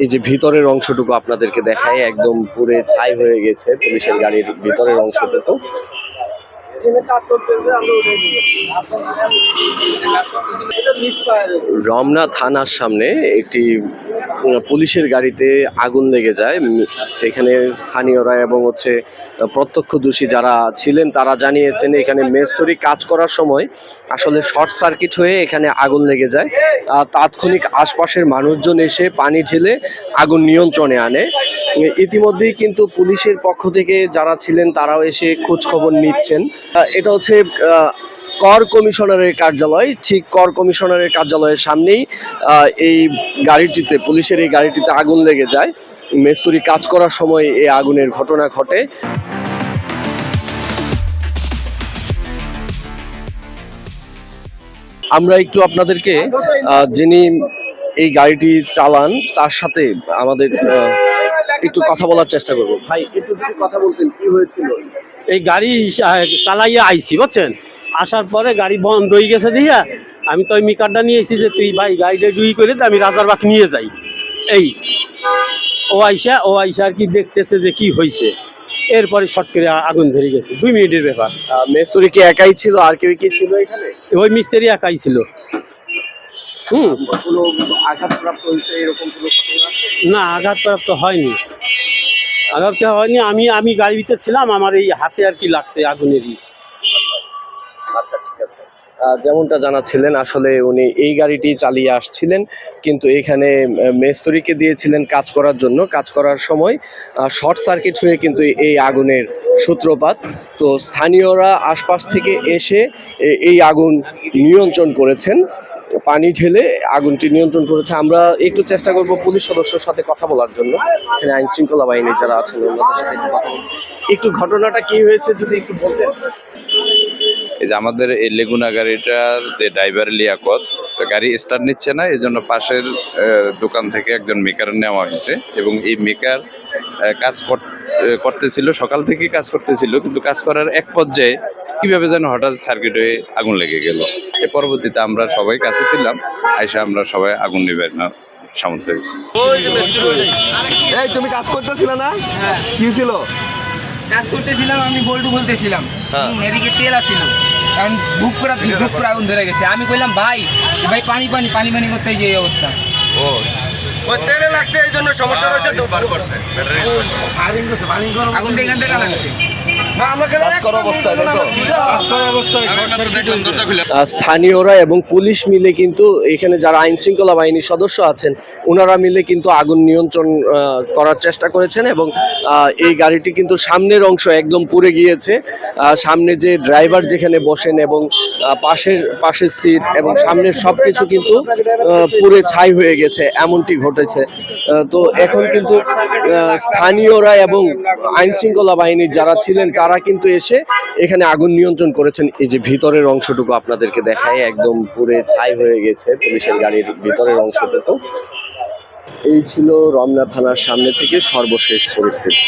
এই যে ভিতরের অংশটুকু আপনাদেরকে দেখায়, একদম পুরে ছাই হয়ে গেছে পুলিশের গাড়ির ভিতরের অংশটুকু। রমনা থানার সামনে একটি পুলিশের গাড়িতে আগুন লেগে যায়। এখানে স্থানীয়রা এবং প্রত্যক্ষদর্শী যারা ছিলেন তারা জানিয়েছেন এখানে মেস্তরি কাজ করার সময় আসলে শর্ট সার্কিট হয়ে এখানে আগুন লেগে যায়। তাৎক্ষণিক আশপাশের মানুষজন এসে পানি ঢেলে আগুন নিয়ন্ত্রণে আনে। ইতিমধ্যেই কিন্তু পুলিশের পক্ষ থেকে যারা ছিলেন তারাও এসে খোঁজ খবর নিচ্ছেন। এটা হচ্ছে কর কমিশনারের কার্যালয়, ঠিক কর কমিশনারের কার্যালয়ের সামনেই এই গাড়িটিতে, পুলিশের এই গাড়িটিতে আগুন লেগে যায়। মেস্তরি কাজ করার সময় এই আগুনের ঘটনা ঘটে। আমরা একটু আপনাদেরকে যিনি এই গাড়িটি চালান তার সাথে আমাদের একটু কথা বলার চেষ্টা করব। ভাই, একটু যদি কথা বলতেন, কি হয়েছিল? এই গাড়ি চালাইয়া আইছি, বুঝছেন? আসার পরে গাড়ি বন্ধ হয়ে গেছে দিয়া আমি তো ওই মিটারটা নিয়ে এসেছি যে তুই ভাই গাড়িটা ডুই করে আমি রাজারবাগ নিয়ে যাই। এই ও আইসা আর কি দেখতেছে যে কি হয়েছে, এরপরে শর্ট করে আগুন ধরে গেছে। 2 মিনিটের ব্যাপার। মেস্তরি কি একাই ছিল, আর কেউ কি ছিল এখানে? ওই মিস্ত্রি একাই ছিল। কোনো আঘাতপ্রাপ্ত হয়েছে এরকম কোনো ঘটনা আছে? না, আঘাতপ্রাপ্ত হয়নি। আমি গাড়ির ভিতরে ছিলাম, আমার এই হাতে আর কি লাগছে আগুনেরই। আচ্ছা, ঠিক আছে। যেমনটা জানাচ্ছিলেন, আসলে উনি এই গাড়িটি চালিয়ে আসছিলেন, কিন্তু এখানে মেস্তরিকে দিয়েছিলেন কাজ করার জন্য। কাজ করার সময় শর্ট সার্কিট হয়ে কিন্তু এই আগুনের সূত্রপাত। তো স্থানীয়রা আশপাশ থেকে এসে এই আগুন নিয়ন্ত্রণ করেছেন, পানি ঢেলে আগুনটি নিয়ন্ত্রণ করেছে। আমরা একটু চেষ্টা করব পুলিশ সদস্যর সাথে কথা বলার জন্য, এখানে আইন শৃঙ্খলা বাহিনীর যারা আছেন ওনাদের সাথে একটু ঘটনাটা কি হয়েছে যদি একটু বলতেন। এই যে আমাদের এই লেগুনা গাড়িটার যে ড্রাইভার লিয়াকত, গাড়ি স্টার্ট নিচ্ছে না, এই জন্য পাশের দোকান থেকে একজন মেকার নেওয়া হয়েছে এবং এই মেকার কাজ করতেছিল, সকাল থেকে কাজ করতেছিল, কিন্তু কাজ করার এক পর্যায়ে কিভাবে যেন হঠাৎ সার্কিট হয়ে আগুন লেগে গেল। এর পরবর্তীতে আমরা সবাই কাছে ছিলাম, আইসা আমরা সবাই আগুন নিবে না সামর্থ্য হয়েছি। এই তুমি কাজ করতেছিলে না? কি ছিল? কাজ করতেছিলাম, আমি বল্টু বলতেছিলাম, এদিকে তেল আসছিল, কারণ বুক করে আগুন ধরে গেছে। আমি কইলাম ভাই পানি পানি পানি পানি করতে যে এই অবস্থা। ও ওই তেলে লাগছে, এই জন্য সমস্যা হয়েছে। আগুনটা এখান থেকে লাগছে। স্থানীয়রা এবং পুলিশ মিলে কিন্তু এখানে যারা আইন শৃঙ্খলা বাহিনীর সদস্য আছেন ওনারা মিলে কিন্তু আগুন নিয়ন্ত্রণ করার চেষ্টা করেছেন এবং এই গাড়িটি কিন্তু সামনের অংশ একদম পুড়ে গিয়েছে। সামনে যে ড্রাইভার যেখানে বসেন এবং পাশের সিট এবং সামনের সবকিছু কিন্তু পুড়ে ছাই হয়ে গেছে, এমনটি ঘটেছে। তো এখন কিন্তু স্থানীয়রা এবং আইন শৃঙ্খলা বাহিনীর যারা ছিলেন তারা কিন্তু এসে এখানে আগুন নিয়ন্ত্রণ করেছেন। এই যে ভিতরের অংশটুকু আপনাদেরকে দেখায়, একদম পুরে ছাই হয়ে গেছে পুলিশের গাড়ির ভিতরের অংশটুকু। এই ছিল রমনা থানার সামনে থেকে সর্বশেষ পরিস্থিতি।